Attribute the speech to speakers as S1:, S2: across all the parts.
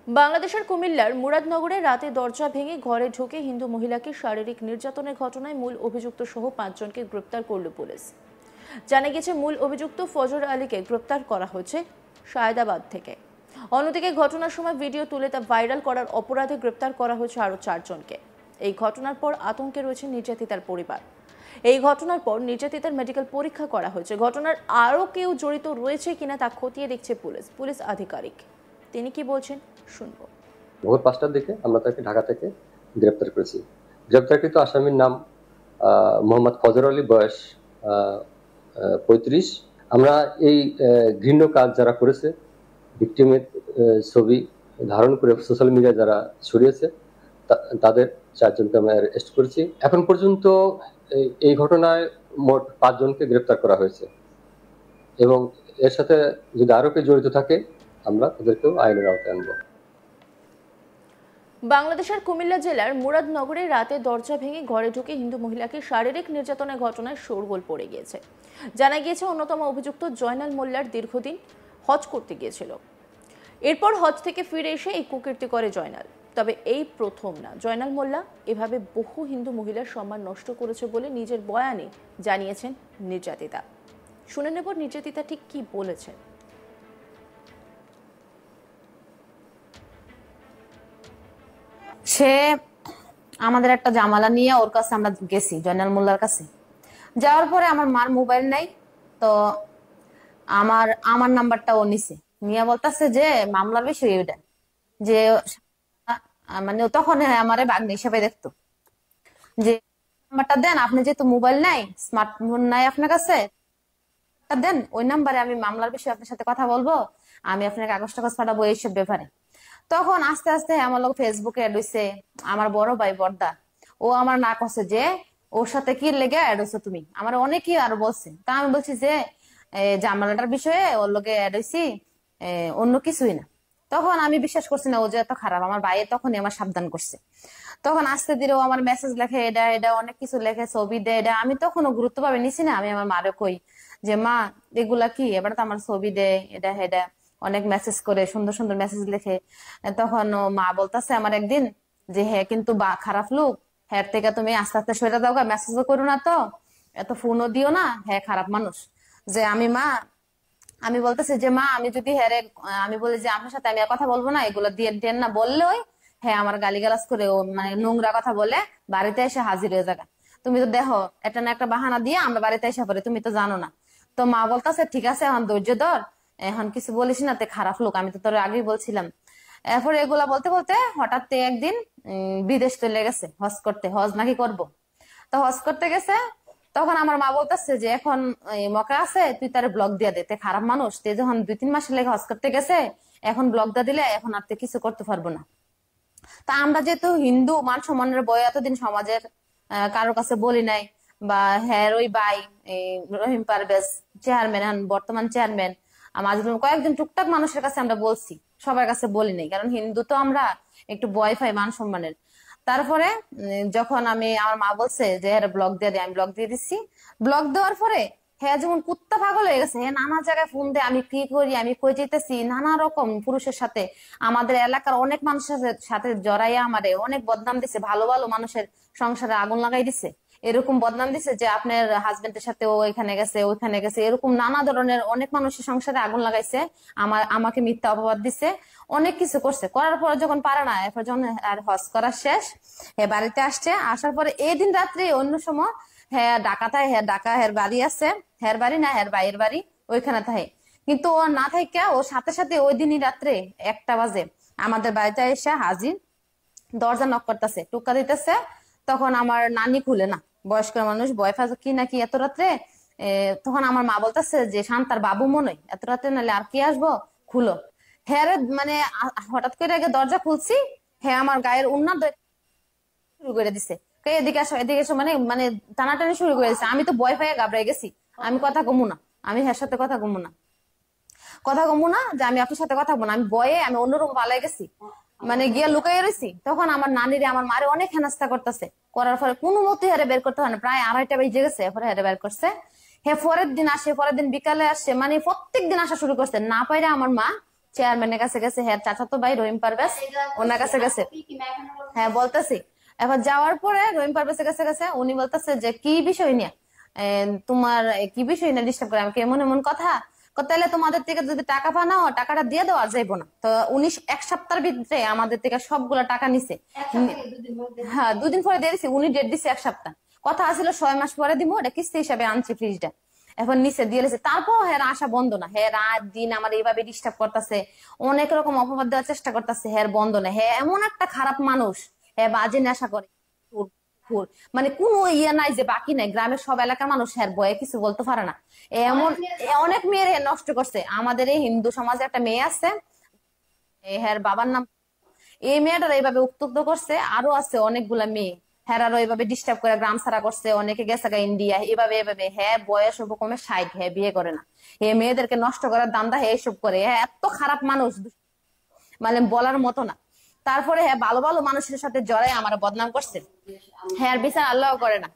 S1: বাংলাদেশের কুমিল্লার মুরাদনগরে রাতে দরজা ভেঙে ঘরে ঢুকে হিন্দু মহিলাকে শারীরিক নির্যাতনের ঘটনায় মূল অভিযুক্ত সহ 5 জনকে গ্রেপ্তার করল পুলিশ। জানা গেছে মূল অভিযুক্ত ফজর আলীকে গ্রেপ্তার করা হয়েছে সায়দাবাদ থেকে। অন্যদিকে ঘটনার সময় ভিডিও তুলে তা ভাইরাল করার অপরাধে গ্রেপ্তার করা হয়েছে আরও 4 জনকে। এই ঘটনার পর আতঙ্কে রয়েছে নির্যাতিতার পরিবার। এই ঘটনার পর নির্যাতিতার মেডিকেল পরীক্ষা করা হয়েছে। ঘটনার আরও কেউ জড়িত রয়েছে কিনা তা খতিয়ে দেখছে পুলিশ আধিকারিক। তিনি কি বলছেন শুনবো।
S2: ভোর 5টার দিকে আমরা তাকে ঢাকা থেকে গ্রেপ্তার করেছি। গ্রেপ্তারকৃত আসামির নাম মোহাম্মদ ফজর আলী, বয়স 35। আমরা এই ঘৃণ্য কাজ যারা করেছে, ভিকটিমের ছবি ধারণ করে সোশ্যাল মিডিয়ায় যারা ছড়িয়েছে, তাদের 4 জনকে আমরা অ্যারেস্ট করেছি। এখন পর্যন্ত এই ঘটনায় মোট 5 জনকে গ্রেপ্তার করা হয়েছে এবং এর সাথে যদি আরো কেউ জড়িত থাকে আমরা তাদেরকেও আইনের আওতায় আনবো।
S1: বাংলাদেশের কুমিল্লা জেলার মুরাদনগরে রাতে দরজা ভেঙে ঘরে ঢুকে হিন্দু মহিলাকে শারীরিক নির্যাতনের ঘটনায় শোরগোল পড়ে গিয়েছে। জানা গিয়েছে অন্যতম অভিযুক্ত জয়নাল মোল্লার দীর্ঘদিন হজ করতে গিয়েছিল। এরপর হজ থেকে ফিরে এসে এই কুকীর্তি করে জয়নাল। তবে এই প্রথম না, জয়নাল মোল্লা এভাবে বহু হিন্দু মহিলার সম্মান নষ্ট করেছে বলে নিজের বয়ানে জানিয়েছেন নির্যাতিতা। শুনে নেব নির্যাতিতা ঠিক কি বলেছেন।
S3: সে আমাদের একটা জামালা নিয়ে ওর কাছে আমরা গেছি, জয়নাল মোল্লার কাছে। যাওয়ার পরে আমার মার মোবাইল নাই, তো আমার নাম্বারটা ও নিছে, নিয়ে বলতেছে যে মামলার বিষয় ওইটা, যে মানে তখন আমারে বাগ্নি হিসাবে দেখতো, যে নাম্বারটা দেন, আপনি যেহেতু মোবাইল নাই, স্মার্টফোন নাই আপনার কাছে, দেন ওই নাম্বারে আমি মামলার বিষয়ে আপনার সাথে কথা বলবো, আমি আপনার কাগজ টাগজ পাঠাবো এইসব ব্যাপারে। তখন আস্তে আস্তে আমার লোক ফেসবুকে অ্যাড হইছে, আমার বড় ভাই বর্দা, ও আমার না করছে যে ওর সাথে কি লেগে অ্যাড হইছো তুমি, আমার অনেকেই আরো বলছে। তা আমি বলছি যে জামালাটার বিষয়ে ওর লোকে অ্যাড হইছি, অন্য কিছুই না। তখন আমি বিশ্বাস করছি না ও যে এত খারাপ, আমার ভাইয়ের তখনই আমার সাবধান করছে। তখন আস্তে ধীরে ও আমার মেসেজ লেখে, এটা এটা অনেক কিছু লেখে, ছবি দেয়, এটা আমি তখনও গুরুত্ব ভাবে নিছি না। আমি আমার মারে কই যে মা এগুলা কি, এবার তো আমার ছবি দেয়, এটা হেডা অনেক মেসেজ করে, সুন্দর সুন্দর মেসেজ লেখে। তখন ও মা বলতেছে আমার একদিন যে হ্যাঁ কিন্তু বা খারাপ লোক, হ্যাঁ থেকে তুমি আস্তে আস্তে সরে দাও, মেসেজও করো না, তো এত ফোনও দিও না, হ্যাঁ খারাপ মানুষ। যে আমি বলতেছি যে মা আমি যদি হ্যাঁ আমি বলি যে আপনার সাথে আমি আর কথা বলবো না, এগুলো দিয়ে দেন না বললেই হ্যাঁ আমার গালিগালাজ করে, ও মানে নোংরা কথা বলে বাড়িতে এসে হাজির হয়ে যাবে। তুমি তো দেখো একটা না একটা বাহানা দিয়ে আমরা বাড়িতে এসে পড়ি, তুমি তো জানো না। তো মা বলতেছে ঠিক আছে এখন ধৈর্য ধর, এখন কিছু বলিস না, তে খারাপ লোক, আমি তো তোর আগেই বলছিলাম। এরপরে এগুলা বলতে বলতে হঠাৎ একদিন বিদেশ চলে গেছে হজ করতে, হজ নাকি করব। তো হজ করতে গেছে, তখন আমার মা বলতেছে যে এখন মকা আছে, তুই তার ব্লক দিয়ে দে, তে খারাপ মানুষ, তে যখন 2-3 মাসের লেগে হজ করতে গেছে, এখন ব্লক দিয়ে দিলে এখন আর কিছু করতে পারবো না। তা আমরা যেহেতু হিন্দু, মান সম্মানের বই এতদিন সমাজের কারোর কাছে বলি নাই, বা হ্যাঁ ওই ভাই রহিম পারভেজ চেয়ারম্যান, বর্তমান চেয়ারম্যান, মাঝে কয়েকজন টুকটাক মানুষের কাছে আমরা বলছি, সবার কাছে বলি নাই, কারণ হিন্দু তো আমরা একটু ভয় পাই মান সম্মানের। তারপরে যখন আমার মা বলছে যে হ্যাঁ ব্লক দিয়ে দেয়, আমি ব্লক দিয়ে দিচ্ছি। ব্লক দেওয়ার পরে হ্যাঁ যেমন কুত্তা পাগল হয়ে গেছে, হ্যাঁ নানা জায়গায় ফোন দেয়, আমি কি করি, আমি কই যেতেছি, নানা রকম পুরুষের সাথে, আমাদের এলাকার অনেক মানুষের সাথে জড়াইয়া আমারে অনেক বদনাম দিছে, ভালো ভালো মানুষের সংসারে আগুন লাগাই দিছে, এরকম বদনাম দিছে যে আপনার হাজবেন্ডের সাথে ও এখানে গেছে ওইখানে গেছে, এরকম নানা ধরনের অনেক মানুষের সংসারে আগুন লাগাইছে, আমাকে মিথ্যা অপবাদ দিছে, অনেক কিছু করছে। করার পরে যখন পারে না, এরপর যখন আর হজ করা শেষ, হ্যাঁ বাড়িতে আসছে, আসার পরে এই দিন রাত্রে অন্য সময় হ্যাঁ ডাকাতায়, হ্যাঁ ডাকা হের বাড়ি আছে, হের বাড়ি না হের ভাইয়ের বাড়ি ওইখানে থাকে, কিন্তু ও না থাকে, ও সাথে সাথে ওই দিনই রাত্রে 1টা বাজে আমাদের বাড়িতে এসে হাজির, দরজা নক করতেছে, টোকা দিতেছে। তখন আমার নানি খুলে না, বয়স্ক মানুষ, বয়ফা কি নাকি এত রাত্রে। তখন আমার মা বলতেছে যে শান্তার বাবু মনে এত রাত্রে, নাহলে আর কি আসবো, খুলো। হ্যাঁ মানে হঠাৎ করে আগে দরজা খুলছি, হ্যাঁ আমার গায়ের উন্না শুরু করে দিছে, এদিকে আসো এদিকে এসো, মানে মানে টানাটানি শুরু করে দিছে। আমি তো ভয় পাইয়া ঘাবড়াই গেছি, আমি কথা কমু না, আমি হ্যার সাথে কথা কমু না, যে আমি আপনার সাথে কথা বলবো না, আমি ভয়ে আমি অন্য রুম পালাই গেছি, মানে গিয়া লুকাই রয়েছি। তখন আমার নানিরে আমার মারে অনেক হেনাস্তা করতেছে, করার পরে কোনো মতে হেরে বের করতে হয় না, প্রায় 2:30 বেজে গেছে, এরপরে হেরে বের করছে। পরের দিন আসে, পরের দিন বিকালে আসে, মানে প্রত্যেক দিন আসা শুরু করছে। না পাইরে আমার মা চেয়ারম্যানের কাছে গেছে, হ্যাঁ চাচাতো ভাই রহিম পারভেজ ওনার কাছে গেছে। হ্যাঁ বলতেছি, এবার যাওয়ার পরে রহিম পারভেজের কাছে গেছে, উনি বলতেছে যে কি বিষয় নিয়ে তোমার কি বিষয় নিয়ে ডিস্টার্ব করে আমাকে এমন এমন কথা, তাহলে তোমাদের থেকে যদি টাকা পানাও টাকাটা দিয়ে দেওয়া যাইবো না। তো উনি 1 সপ্তাহের ভিতরে আমাদের থেকে সবগুলা টাকা নিছে। হ্যাঁ 2 দিন পরে দিয়ে দিছে, উনি ডেট দিছে 1 সপ্তাহ, কথা আছিল 6 মাস পরে দিব, এটা কিস্তি হিসাবে আনছি ফ্রিজটা। এখন নিচে দিয়ে দিয়েছে, তারপর হ্যাঁ আসা বন্ধ না, হ্যাঁ রাত দিন আমার এইভাবে ডিস্টার্ব করতেছে, অনেক রকম অপবাদ দেওয়ার চেষ্টা করতেছে, হ্যাঁ বন্ধ না। হ্যাঁ এমন একটা খারাপ মানুষ, হ্যাঁ বাজে নেশা করে, মানে কোনো ইয়ে নাই যে বাকি নাই, গ্রামের সব এলাকার মানুষ হ্যাঁ বয়ে কিছু বলতে পারে না। এমন অনেক মেয়ের নষ্ট করছে। আমাদের এই হিন্দু সমাজে একটা মেয়ে আছে, হ্যাঁ বাবার নাম, এই মেয়েটার এইভাবে উত্তক্ত করছে, আরো আছে অনেকগুলা মেয়ে হেরারও এইভাবে ডিস্টার্ব করে গ্রাম ছাড়া করছে, অনেকে গেছে ইন্ডিয়া, এভাবে এভাবে। হ্যাঁ বয়স কমে 60, হ্যাঁ বিয়ে করে না, হ্যাঁ মেয়েদেরকে নষ্ট করার দান্দা হ্যাঁ এইসব করে। হ্যাঁ এত খারাপ মানুষ, মানে বলার মতো না। তারপরে হ্যাঁ ভালো ভালো মানুষের সাথে জড়াই আমার বদনাম করছে, হ্যাঁ বিচার আল্লাহ করে না।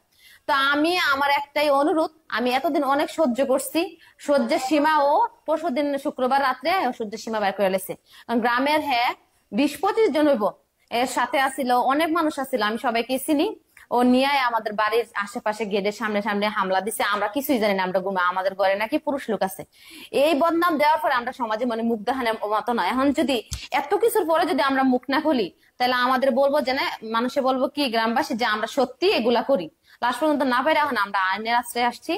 S3: তো আমি আমার একটাই অনুরোধ, আমি এতদিন অনেক সহ্য করছি, সহ্যের সীমা ও পরশুদিন শুক্রবার রাত্রে সহ্যের সীমা বের করে লেছে। গ্রামের হ্যাঁ 20-25 জন হইব, এর সাথে আসিল অনেক মানুষ আসিল, আমি সবাইকে চিনি। ও নিয়ে আমাদের বাড়ির আশেপাশে গেটের সামনে সামনে হামলা দিছে, আমরা কিছুই জানি না, আমরা ঘুমা, আমাদের ঘরে নাকি পুরুষ লোক আছে। এই বদনাম দেওয়ার পরে আমরা সমাজে মানে মুখ দেখানোর মতো না। এখন যদি এত কিছুর পরে যদি আমরা মুখ না খুলি, তাহলে আমাদের বলবো যে না, মানুষে বলবো কি গ্রামবাসী যে আমরা সত্যি এগুলা করি। লাস্ট পর্যন্ত না পারে এখন আমরা আইনের আশ্রয় আসছি,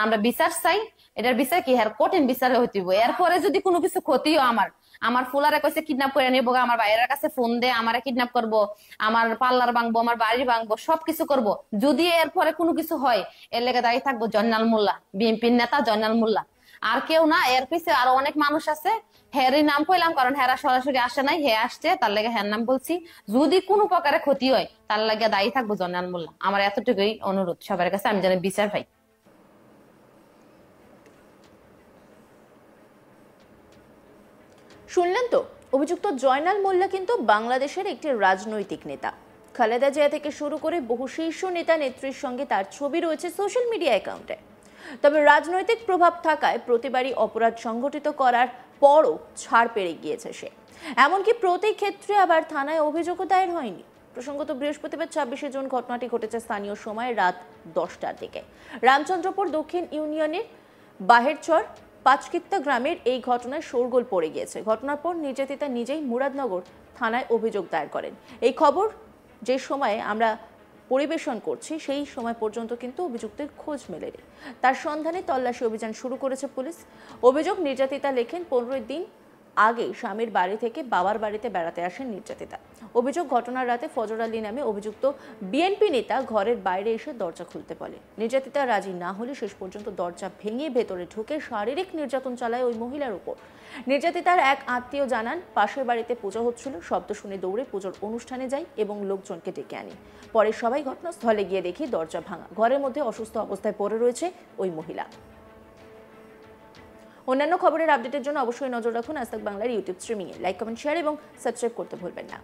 S3: আমরা বিচার চাই। এটার বিচার কি হ্যাঁ কঠিন বিচার হইতে হবে। এরপরে যদি কোনো কিছু ক্ষতিও আমার ফুলারে কইছে কিডন্যাপ করে নিবো, আমার বাইরের কাছে ফোন দে আমারে কিডন্যাপ করবো, আমার পার্লার ভাঙবো, আমার বাড়ি ভাঙবো, সবকিছু করবো। যদি এরপরে কোনো কিছু হয়, এর লেগে দাঁড়িয়ে থাকবো জয়নাল মোল্লা, বিএনপির নেতা জয়নাল মোল্লা, আর কেউ না। এর পিছে আরো অনেক মানুষ আছে, হেরই নাম কইলাম কারণ হেরা সরাসরি আসে নাই, হে আসছে তার লেগে হের নাম বলছি। যদি কোনো প্রকারে ক্ষতি হয় তার লাগে দায়ী থাকবো জয়নাল মোল্লা। আমার এতটুকুই অনুরোধ সবার কাছে, আমি যেন বিচার পাই।
S1: শুনলেন তো, অভিযুক্ত জয়নাল মোল্লা কিন্তু বাংলাদেশের একটি রাজনৈতিক নেতা। খালেদা জিয়া থেকে শুরু করে বহু শীর্ষ নেতা নেত্রীর সঙ্গে তার ছবি রয়েছে সোশ্যাল মিডিয়া অ্যাকাউন্টে। তবে রাজনৈতিক প্রভাব থাকায় প্রতিবারই অপরাধ সংগঠিত করার পরও ছাড় পেয়ে গিয়েছে সে। এমনকি প্রতি ক্ষেত্রে আবার থানায় অভিযোগও দায়ের হয়নি। প্রসঙ্গত বৃহস্পতিবার 26শে জুন ঘটনাটি ঘটেছে স্থানীয় সময় রাত 10টার দিকে। রামচন্দ্রপুর দক্ষিণ ইউনিয়নের বাহেরচর পাঁচকিত্তা গ্রামের এই ঘটনায় শোরগোল পড়ে গিয়েছে। ঘটনার পর নির্যাতিতা নিজেই মুরাদনগর থানায় অভিযোগ দায়ের করেন। এই খবর যে সময়ে আমরা পরিবেশন করছি সেই সময় পর্যন্ত কিন্তু অভিযুক্তের খোঁজ মেলেনি। তার সন্ধানে তল্লাশি অভিযান শুরু করেছে পুলিশ। অভিযোগ নির্যাতিতা লেখেন 15 দিন আগে স্বামীর বাড়ি থেকে বাবার বাড়িতে বেড়াতে আসেন নির্যাতিতা। অভিযোগ ঘটনার রাতে ফজর আলী নামে অভিযুক্ত বিএনপি নেতা ঘরের বাইরে এসে দরজা খুলতে বলে। নির্যাতিতা রাজি না হলে শেষ পর্যন্ত দরজা ভেঙে ভেতরে ঢুকে শারীরিক নির্যাতন চালায় ওই মহিলার উপর। নির্যাতিতার এক আত্মীয় জানান, পাশের বাড়িতে পূজা হচ্ছিল, শব্দ শুনে দৌড়ে পুজোর অনুষ্ঠানে যাই এবং লোকজনকে ডেকে আনি। পরে সবাই ঘটনাস্থলে গিয়ে দেখি দরজা ভাঙা, ঘরের মধ্যে অসুস্থ অবস্থায় পড়ে রয়েছে ওই মহিলা। অন্যান্য খবরের আপডেটের জন্য অবশ্যই নজর রাখুন আজ তাক বাংলার ইউটিউব স্ট্রিমিংয়ে। লাইক, কমেন্ট, শেয়ার এবং সাবস্ক্রাইব করতে ভুলবেন না।